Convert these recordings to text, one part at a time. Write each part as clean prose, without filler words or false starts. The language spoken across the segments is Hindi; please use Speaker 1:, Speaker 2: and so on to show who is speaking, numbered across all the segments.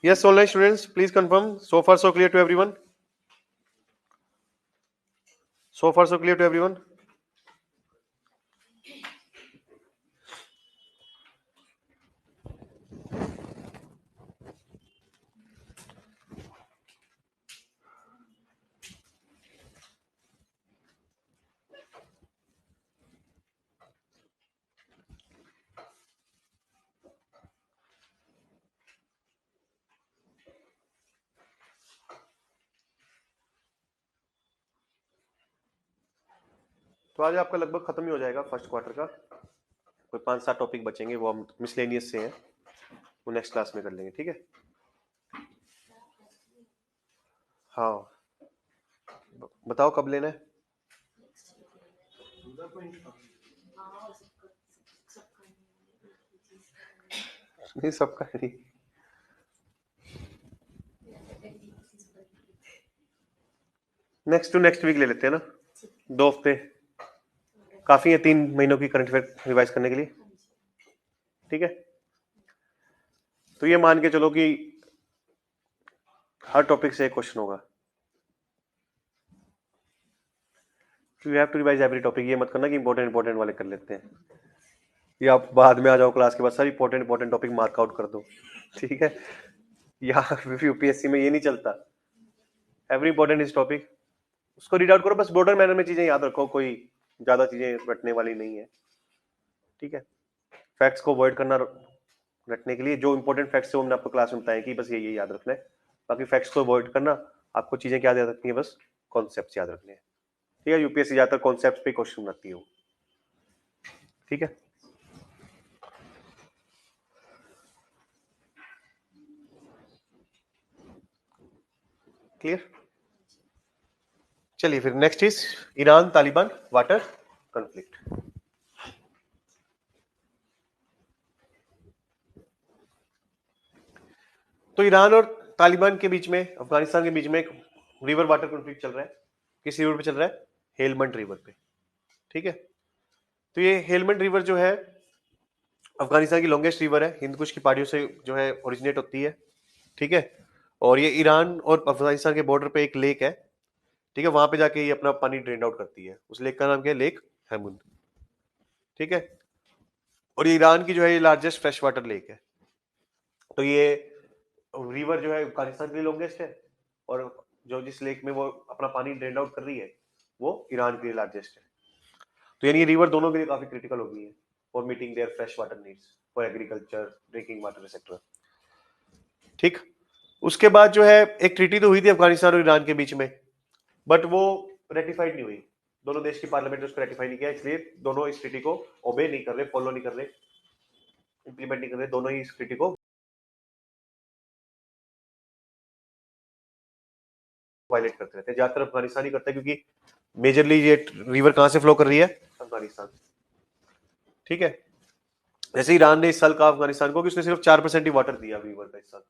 Speaker 1: Yes, online students, please confirm. So far, so clear to everyone. So far, so clear to everyone. तो आज आपका लगभग खत्म ही हो जाएगा फर्स्ट क्वार्टर का। कोई 5-7 टॉपिक बचेंगे, वो हम मिसलेनियस से हैं, वो नेक्स्ट क्लास में कर लेंगे, ठीक है। हाँ, बताओ कब लेना है। नहीं, सबका नहीं। नेक्स्ट टू नेक्स्ट वीक ले लेते हैं ना, 2 हफ्ते काफी है 3 महीनों की करंट अफेयर रिवाइज करने के लिए, ठीक है। तो ये मान के चलो कि हर टॉपिक से एक क्वेश्चन होगा। You have to revise every topic. ये मत करना कि इंपॉर्टेंट वाले कर लेते हैं, या आप बाद में आ जाओ क्लास के बाद sir important topic mark out कर दो, ठीक है। या यूपीएससी में ये नहीं चलता। एवरी इंपॉर्टेंट इस टॉपिक उसको रीड आउट करो, बस ब्रॉडर मैनर में चीजें याद रखो, कोई ज्यादा चीजें रटने वाली नहीं है, ठीक है। फैक्ट्स को अवॉइड करना रटने के लिए, जो इंपॉर्टेंट फैक्ट्स है हमने आपको क्लास में बताया कि बस ये याद रखना है। बाकी फैक्ट्स को अवॉइड करना, आपको चीजें क्या याद रखनी है, बस कॉन्सेप्ट याद रखने हैं, ठीक है। यूपीएससी ज्यादातर कॉन्सेप्ट पे क्वेश्चन बनाती है, ठीक है। क्लियर। चलिए फिर next is Iran Taliban water conflict. तो ईरान और तालिबान के बीच में, अफगानिस्तान के बीच में एक रिवर वाटर कॉन्फ्लिक्ट चल रहा है। किस रिवर पे चल रहा है? हेलमंड रिवर पे, ठीक है। तो ये हेलमंड रिवर जो है अफगानिस्तान की लॉन्गेस्ट रिवर है, हिंद कुश की पहाड़ियों से जो है ओरिजिनेट होती है, ठीक है। और ये ईरान और अफगानिस्तान के बॉर्डर पे एक लेक है, ठीक है। वहां पे जाके ये अपना पानी ड्रेन आउट करती है। उस लेक का नाम क्या है? लेक हेमुंद, ठीक है। और ये ईरान की जो है ये लार्जेस्ट फ्रेश वाटर लेक है। तो ये रिवर जो है अफगानिस्तान के लिए लॉन्गेस्ट है, और जो जिस लेक में वो अपना पानी ड्रेन आउट कर रही है वो ईरान के लिए लार्जेस्ट है। तो यानी ये रिवर दोनों के लिए काफी क्रिटिकल हो गई है for meeting their fresh water needs for agriculture, drinking water etcetera, ठीक। उसके बाद जो है एक ट्रीटी तो हुई थी अफगानिस्तान और ईरान के बीच में, बट वो रेटिफाइड नहीं हुई। दोनों देश की पार्लियामेंट ने उसको रेटिफाई नहीं किया, इसलिए दोनों इस ट्रीटी को ओबे नहीं कर रहे, फॉलो नहीं कर रहे, इंप्लीमेंट नहीं कर रहे। दोनों ही इस ट्रीटी को वायलेट करते रहते हैं। ज्यादातर अफगानिस्तान ही करता है, क्योंकि मेजरली ये रिवर कहां से फ्लो कर रही है? अफगानिस्तान, ठीक है। जैसे ईरान ने इस साल कहा अफगानिस्तान को कि उसने सिर्फ 4% ही वाटर दिया रिवर का इस साल।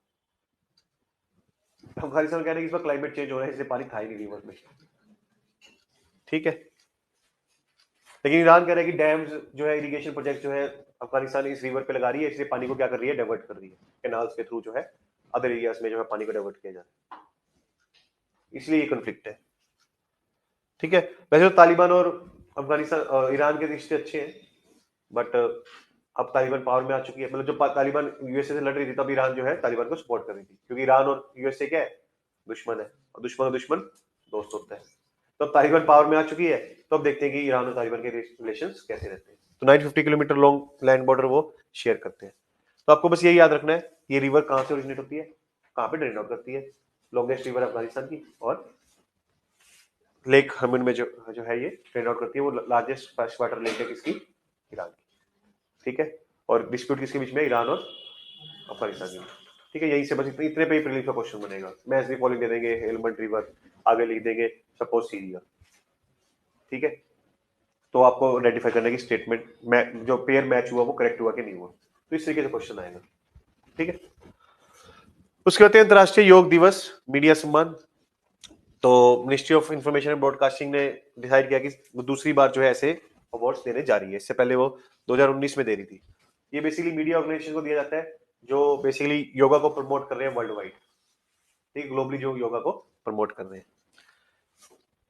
Speaker 1: अफगानिस्तान कह रहे हैं कि इस बार क्लाइमेट चेंज हो रहा है, इसलिए पानी था ही नहीं रिवर में, ठीक है। लेकिन ईरान कह रहा है कि डैम्स जो है, इरिगेशन प्रोजेक्ट जो है अफगानिस्तान इस रिवर पे लगा रही है, इसलिए पानी को क्या कर रही है? डाइवर्ट कर रही है, कैनाल्स के थ्रू जो है अदर एरियाज में जो है पानी को डाइवर्ट किया जा रहा है, इसलिए ये कॉन्फ्लिक्ट है, ठीक है। वैसे तो तालिबान और अफगानिस्तान ईरान के रिश्ते अच्छे हैं, बट अब तालिबान पावर में आ चुकी है। मतलब जब तालिबान यूएसए से लड़ रही थी तब ईरान जो है तालिबान को सपोर्ट कर रही थी, क्योंकि ईरान और यूएसए क्या है? दुश्मन है, और दुश्मन दोस्त होता है। तो अब तालिबान पावर में आ चुकी है, तो अब देखते हैं कि ईरान और तालिबान के रिलेशन कैसे रहते हैं। तो 950 किलोमीटर लॉन्ग लैंड बॉर्डर वो शेयर करते हैं। तो आपको बस यही याद रखना है, ये रिवर कहाँ से ओरिजिनेट होती है, कहाँ पे ड्रेन आउट करती है। लॉन्गेस्ट रिवर अफगानिस्तान की, और लेक हरमुन में जो जो है ये ड्रेन आउट करती है, वो लार्जेस्ट फ्रेश वाटर लेक है किसकी? ईरान की, ठीक है। और डिस्प्यूट किसके बीच में? ईरान और अफगानिस्तान के बीच, ठीक है। यहीं से बस इतने पे ही प्रीलिम्स का क्वेश्चन बनेगा। मैच भी फॉलोइंग दे देंगे, हेलमंड रिवर आगे लिख देंगे, सपोज सीरिया, ठीक है। तो आपको आइडेंटिफाई करना है कि स्टेटमेंट जो पेयर मैच हुआ वो करेक्ट हुआ कि नहीं हुआ। तो इस तरीके से क्वेश्चन आएगा, ठीक है। उसके बाद अंतर्राष्ट्रीय योग दिवस, मीडिया सम्मान। तो ministry of information and broadcasting ने डिसाइड किया कि वो दूसरी बार जो है ऐसे अवार्ड्स देने जा रही है। इससे पहले वो 2019 में दे रही थी। ये बेसिकली मीडिया ऑर्गेनाइजेशन को दिया जाता है जो बेसिकली योगा को प्रमोट कर रहे हैं वर्ल्ड वाइड, ठीक, ग्लोबली जो योगा को प्रमोट कर रहे हैं।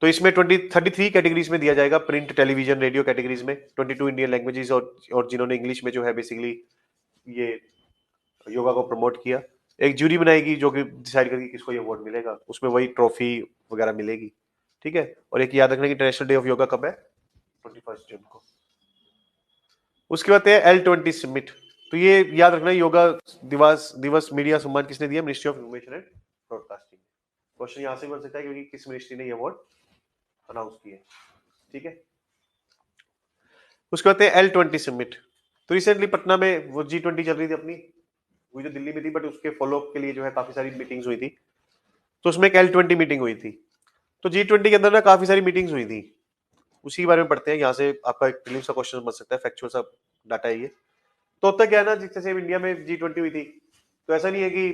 Speaker 1: तो इसमें 33 कैटेगरीज में दिया जाएगा, प्रिंट, टेलीविजन, रेडियो कैटेगरीज में, 22 इंडियन लैंग्वेजेस, और जिन्होंने इंग्लिश में जो है बेसिकली ये योगा को प्रमोट किया। एक जूरी बनाएगी जो कि डिसाइड करेगी किसको ये अवार्ड मिलेगा, उसमें वही ट्रॉफी वगैरह मिलेगी, ठीक है। और एक याद रखना कि इंटरनेशनल डे ऑफ योगा कब है, 21 जून को। उसके बाद है L20 समिट। तो ये याद रखना, योगा दिवस दिवस मीडिया सम्मान किसने दिया, ministry of information and broadcasting. Question यहां से बन सकता है क्योंकि किस मिनिस्ट्री ने ये अवार्ड अनाउंस किया, ठीक है। उसके बाद है L20 समिट। तो रिसेंटली पटना में वो G20 चल रही थी अपनी, वो जो दिल्ली में थी, बट उसके फॉलोअप के लिए जो है काफी सारी मीटिंग्स हुई थी। तो उसमें एक L20 मीटिंग हुई थी। तो G20 के अंदर ना काफी सारी मीटिंग्स हुई थी, उसी के बारे में पढ़ते हैं। यहाँ से आपका एक प्रीलिम्स का क्वेश्चन बन सकता है, फैक्चुअल सा डाटा है ये। तो होता क्या है ना, जैसे इंडिया में G20 हुई थी, तो ऐसा नहीं है कि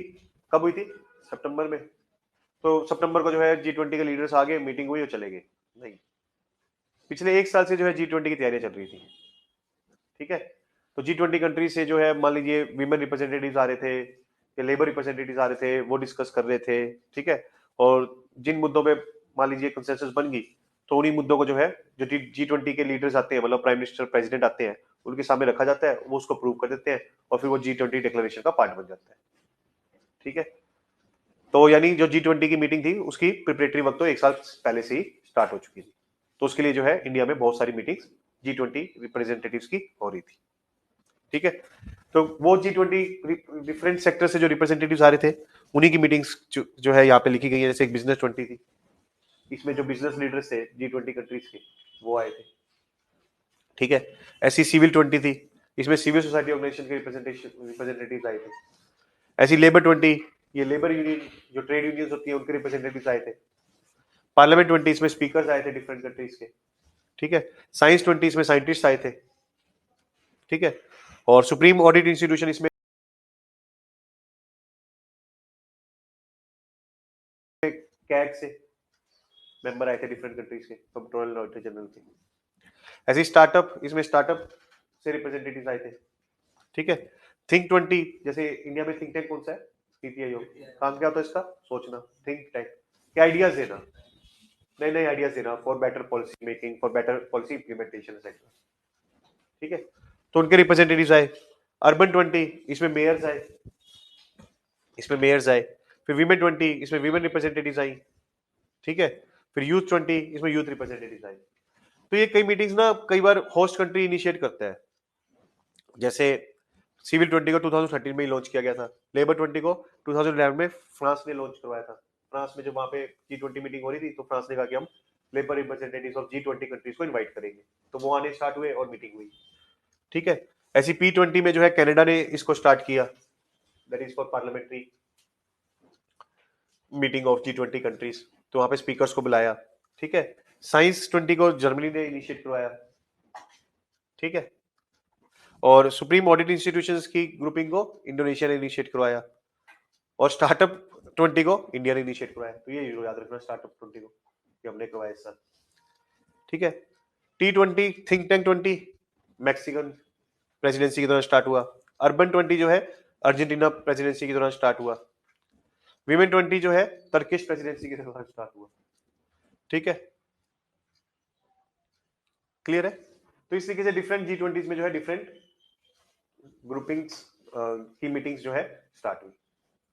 Speaker 1: कब हुई थी, सितंबर में। तो सितंबर को जो है G20 के लीडर्स आ गए, मीटिंग हुई और चले गए, नहीं। पिछले एक साल से जो है G20 की तैयारियां चल रही थी, ठीक है। तो G20 कंट्री से जो है मान लीजिए विमेन रिप्रेजेंटेटिव्स आ रहे थे या लेबर रिप्रेजेंटेटिव्स आ रहे थे, वो डिस्कस कर रहे थे, ठीक है। और जिन मुद्दों पे मान लीजिए कंसेंसस बन गई, तो उन्हीं मुद्दों को जो है जो G20 के लीडर्स आते हैं, मतलब प्राइम मिनिस्टर, प्रेसिडेंट आते हैं, उनके सामने रखा जाता है, वो उसको प्रूव कर देते हैं, और फिर वो G20 डिक्लेरेशन का पार्ट बन जाता है, ठीक है। तो यानी जो G20 की मीटिंग थी उसकी प्रिपरेटरी वर्क तो एक साल पहले से ही स्टार्ट हो चुकी थी। तो उसके लिए जो है इंडिया में बहुत सारी मीटिंग्स G20 रिप्रेजेंटेटिव्स की हो रही थी, ठीक है। तो वो G20 डिफरेंट सेक्टर से जो रिप्रेजेंटेटिव्स आ रहे थे, उन्हीं की मीटिंग्स जो है यहाँ पे लिखी गई है। जैसे एक बिजनेस 20 थी, इसमें जो बिजनेस लीडर्स थे G20 कंट्रीज के, वो आए थे, ठीक है। ऐसी सिविल 20 थी, इसमें सिविल सोसाइटी ऑर्गेनाइजेशन के रिप्रेजेंटेटिव आए थे। ऐसी लेबर 20, ये लेबर यूनियन, जो ट्रेड यूनियंस होती है, उनके रिप्रेजेंटेटिव्स आए थे। पार्लियामेंट 20, इसमें स्पीकर्स आए थे डिफरेंट कंट्रीज के, ठीक है। साइंस 20, इसमें साइंटिस्ट आए थे, ठीक है। और सुप्रीम ऑडिट इंस्टीट्यूशन, इसमें कैग से मेंबर आए थे डिफरेंट कंट्रीज के, कंट्रोलर ऑडिटर जनरल के। ऐसे स्टार्टअप, इसमें स्टार्टअप से रिप्रेजेंटेटिव आए थे, ठीक है। थिंक 20, जैसे इंडिया में थिंक टैंक कौन सा है, नीति आयोग। काम क्या होता है इसका, सोचना, थिंक टैंक, क्या आइडियाज देना, नए नए आइडियाज देना, for better policy making, for better policy implementation etcetera, ठीक है। तो उनके रिप्रेजेंटेटिव्स आए। अर्बन 20, इसमें मेयर्स आए, इसमें मेयर्स आए। फिर वीमेन 20, इसमें वीमेन रिप्रेजेंटेटिव्स आई, ठीक है। फिर यूथ 20, इसमें यूथ रिप्रेजेंटेटिव्स आए। तो ये कई मीटिंग्स ना कई बार होस्ट कंट्री इनिशिएट करता है। जैसे सिविल 20 को 2013 में ही लॉन्च किया गया था, लेबर 20 को 2011 में फ्रांस ने लॉन्च करवाया था। फ्रांस में जब वहां पे G20 मीटिंग हो रही थी, तो फ्रांस ने कहा कि हम labour representatives of G20 countries को इनवाइट करेंगे, तो वो आने स्टार्ट हुए और मीटिंग हुई, ठीक है। ऐसी P20 में जो है कनाडा ने इसको स्टार्ट किया, that is for parliamentary meeting of G20 countries, तो वहां पे स्पीकर्स को बुलाया, ठीक है। साइंस 20 को जर्मनी ने इनिशिएट करवाया, ठीक है। और सुप्रीम ऑडिट इंस्टीट्यूशंस की ग्रुपिंग को इंडोनेशिया ने इनिशिएट करवाया, और स्टार्टअप 20 को इंडिया ने इनिशिएट करवाया। तो ये याद रखना, स्टार्टअप 20 को कि हमने करवाया इस साल, ठीक है। T20 think tank 20 Mexican presidency के दौरान स्टार्ट हुआ। अर्बन 20 जो है अर्जेंटीना प्रेसिडेंसी के दौरान स्टार्ट हुआ। विमेन 20 जो है टर्किश प्रेसिडेंसी के दौरान स्टार्ट हुआ, ठीक है। क्लियर है। तो इस तरीके से डिफरेंट G20 में जो है डिफरेंट ग्रुपिंग्स की मीटिंग्स जो है स्टार्ट हुई,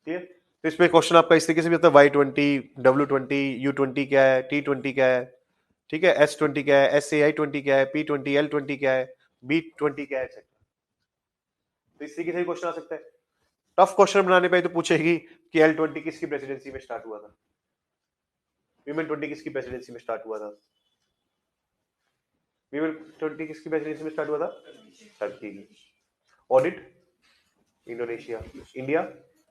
Speaker 1: क्लियर। तो इसमें क्वेश्चन आपका इस तरीके से भी होता है, Y20, W20, U20 क्या है, T20 क्या है, ठीक है, S20 क्या है, SAI20 क्या है, P20, L20 क्या है, B20 क्या है, एक्सेट्रा। तो इस तरीके से क्वेश्चन आ सकता है। टफ क्वेश्चन बनाने पे तो पूछेगी कि L20 किसकी प्रेसिडेंसी में स्टार्ट हुआ था, विमेन 20 किसकी प्रेसिडेंसी में स्टार्ट हुआ था, विमेन 20 किसकी प्रेसिडेंसी में स्टार्ट हुआ था, टर्की की। ऑडिट इंडोनेशिया, इंडिया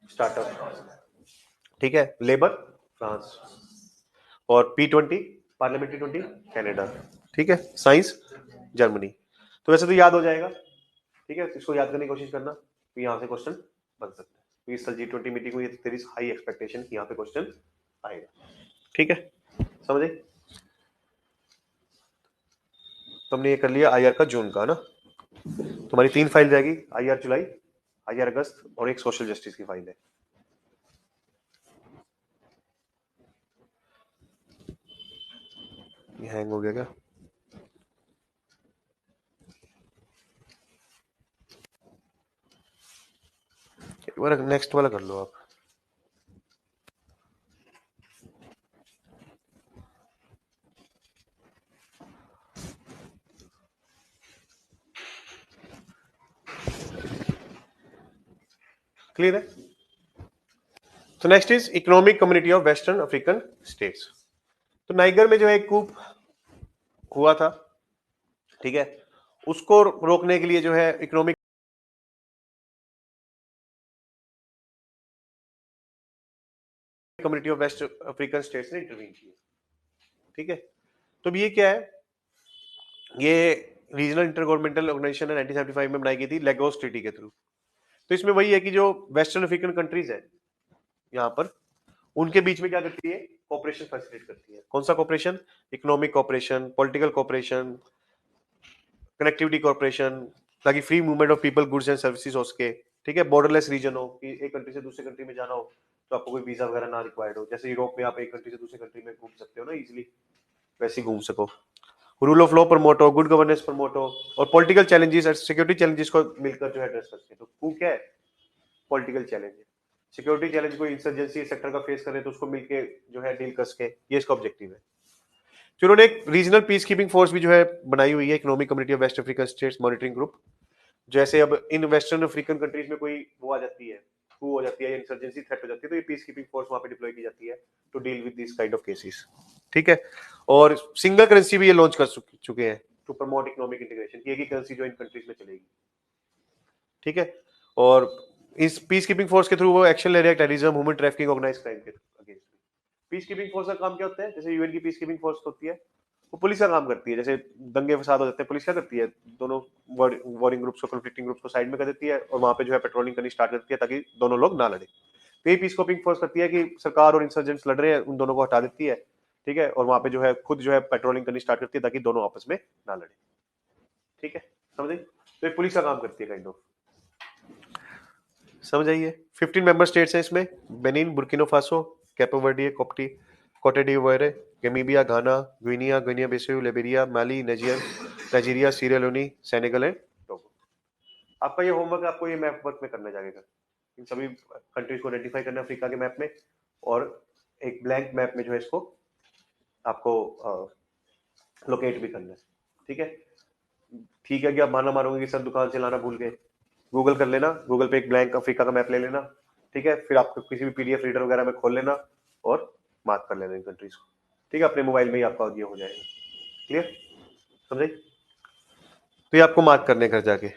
Speaker 1: स्टार्टअप, ठीक है, लेबर फ्रांस, और P20 पार्लियामेंट्री 20 कनाडा, ठीक है, साइंस जर्मनी। तो वैसे तो याद हो जाएगा, ठीक है, इसको याद करने की कोशिश करना, तो यहाँ से क्वेश्चन बन सकता है। तो इस साल G20 मीटिंग हुई, तेरी हाई एक्सपेक्टेशन कि यहाँ पे क्वेश्चन आएगा, ठीक है, समझे। तुमने ये कर लिया IR का जून का ना, तुम्हारी 3 फाइल रहेगी, IR जुलाई IR अगस्त, और एक सोशल जस्टिस की फाइल है। ये हैंग हो गया क्या? एक बार नेक्स्ट वाला कर लो आप। क्लियर है? तो next is economic community of western African states. तो नाइगर में जो है एक कूप हुआ था, ठीक है, उसको रोकने के लिए जो है economic community of West African states ने इंटरवीन किया, ठीक है। तो अब ये क्या है, ये रीजनल इंटर गवर्नमेंटल ऑर्गेनाइजेशन है, 1975 में बनाई गई थी लेगोस ट्रीटी के थ्रू। तो इसमें वही है कि जो वेस्टर्न अफ्रीकन कंट्रीज है यहाँ पर, उनके बीच में क्या करती है, कोऑपरेशन फैसिलिटेट करती है। कौन सा cooperation? Economic cooperation, political cooperation, connectivity cooperation, ताकि free movement of people, goods and services हो सके, ठीक है। बॉर्डरलेस रीजन हो, कि एक कंट्री से दूसरे कंट्री में जाना हो तो आपको कोई वीजा वगैरह ना रिक्वायर्ड हो, जैसे यूरोप में आप एक कंट्री से दूसरे कंट्री में घूम सकते हो ना इजीली, वैसे ही घूम सको। रूल ऑफ लॉ प्रमोट हो, गुड गवर्नेंस प्रमोट हो, और पॉलिटिकल चैलेंजेस और सिक्योरिटी चैलेंजेस को मिलकर जो है एड्रेस करते हैं। तो कू क्या है? पॉलिटिकल चैलेंज है। सिक्योरिटी चैलेंज, कोई इंसर्जेंसी सेक्टर का फेस करे तो उसको मिलके जो है डील कर सके, ये इसका ऑब्जेक्टिव है। तो उन्होंने एक रीजनल पीस कीपिंग फोर्स भी जो है बनाई हुई है, economic community of West African states monitoring group. जैसे अब इन वेस्टर्न अफ्रीकन कंट्रीज में कोई वो आ जाती है, कू हो जाती है, इंसर्जेंसी थ्रेट हो जाती है, तो ये पीस कीपिंग फोर्स वहां पे डिप्लॉय की जाती है to deal with this kind of cases, ठीक है। और सिंगल करेंसी भी ये लॉन्च कर चुके हैं टू प्रमोट इकोनॉमिक इंटीग्रेशन, की एक ही करेंसी जो इन कंट्रीज में चलेगी, ठीक है। और इस पीस कीपिंग फोर्स के थ्रू वो एक्शन ले रहे हैं terrorism, human trafficking, organised crime के अगेंस्ट। पीस कीपिंग फोर्स का काम क्या होता है? जैसे यूएन की पीस कीपिंग फोर्स होती है, वो पुलिस का काम करती है। जैसे दंगे फसाद हो जाते हैं, पुलिस क्या करती है, दोनों वॉरिंग ग्रुप्स को, कॉन्फ्लिक्टिंग ग्रुप्स को साइड में कर देती है और वहां पे जो है पेट्रोलिंग करनी स्टार्ट करती है ताकि दोनों लोग ना लड़े। तो ये पीस कीपिंग फोर्स करती है कि सरकार और इंसर्जेंट्स लड़ रहे हैं, उन दोनों को हटा देती है, ठीक है, और वहां पे जो है खुद जो है पेट्रोलिंग करनी स्टार्ट करती है ताकि दोनों आपस में ना लड़े, ठीक है। समझ आई? तो ये पुलिस का काम करती है काइंड ऑफ, समझ आइए। 15 मेंबर स्टेट्स हैं इसमें, Benin, Burkina Faso, Cape Verde, Cote d'Ivoire, Gambia, Ghana, Guinea, Guinea Bissau, Liberia, Mali, Nigeria, Sierra Leone, Senegal and Togo. आपका ये होमवर्क आपको ये मैप वर्क में करना जाएगा, इन सभी कंट्रीज को आइडेंटिफाई करना अफ्रीका के मैप में, और एक ब्लैंक मैप में जो है इसको आपको लोकेट भी करना है, ठीक है। ठीक है कि आप माना मारोगे कि सर दुकान से लाना भूल गए, गूगल कर लेना, गूगल पे एक ब्लैंक अफ्रीका का मैप ले लेना, ठीक है, फिर आप किसी भी पीडीएफ रीडर वगैरह में खोल लेना और मार्क कर लेना इन कंट्रीज को, ठीक है। अपने मोबाइल में ही आपका ये हो जाएगा, क्लियर, समझे? तो ये आपको मार्क करने घर जाके,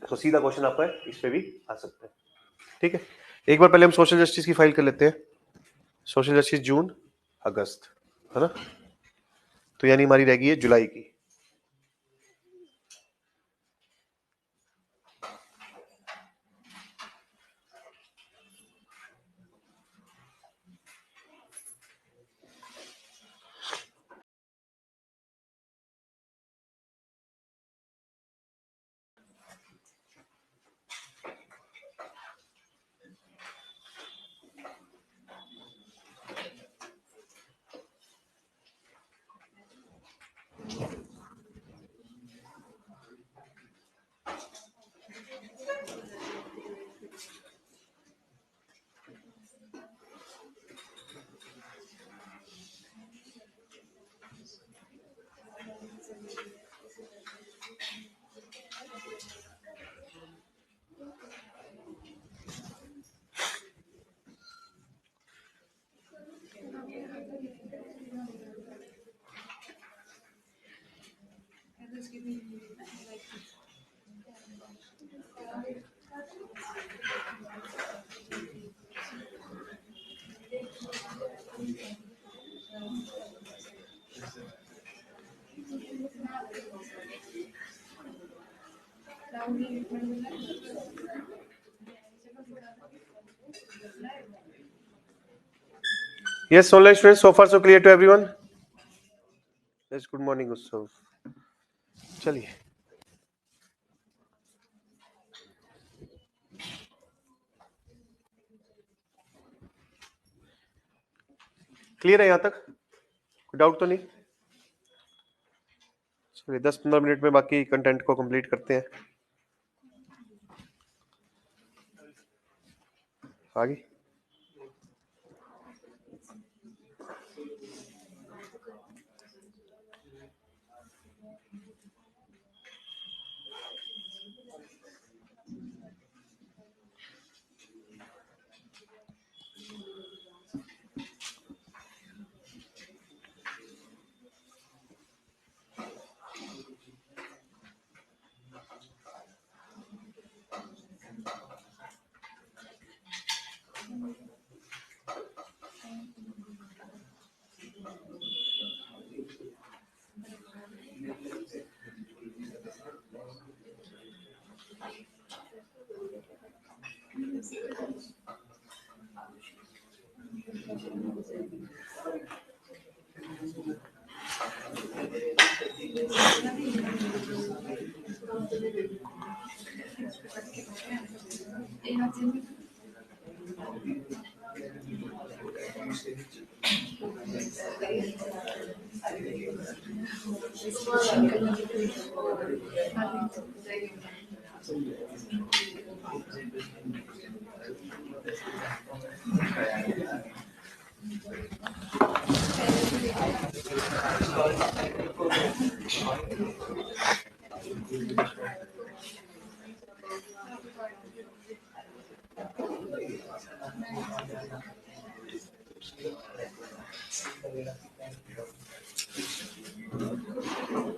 Speaker 1: तो सीधा क्वेश्चन आपका है, इस पे भी आ सकता है, ठीक है। एक बार पहले हम सोशल जस्टिस की फाइल कर लेते हैं। सोशल जस्टिस जून अगस्त, है ना, तो यानी हमारी रह गई है जुलाई की। Yes, online students, so far so clear to everyone? Yes, good morning, Utsav. चलिए, क्लियर है यहाँ तक? कोई डाउट तो नहीं? चलिए 10-15 मिनट में बाकी कंटेंट को कंप्लीट करते हैं। आगे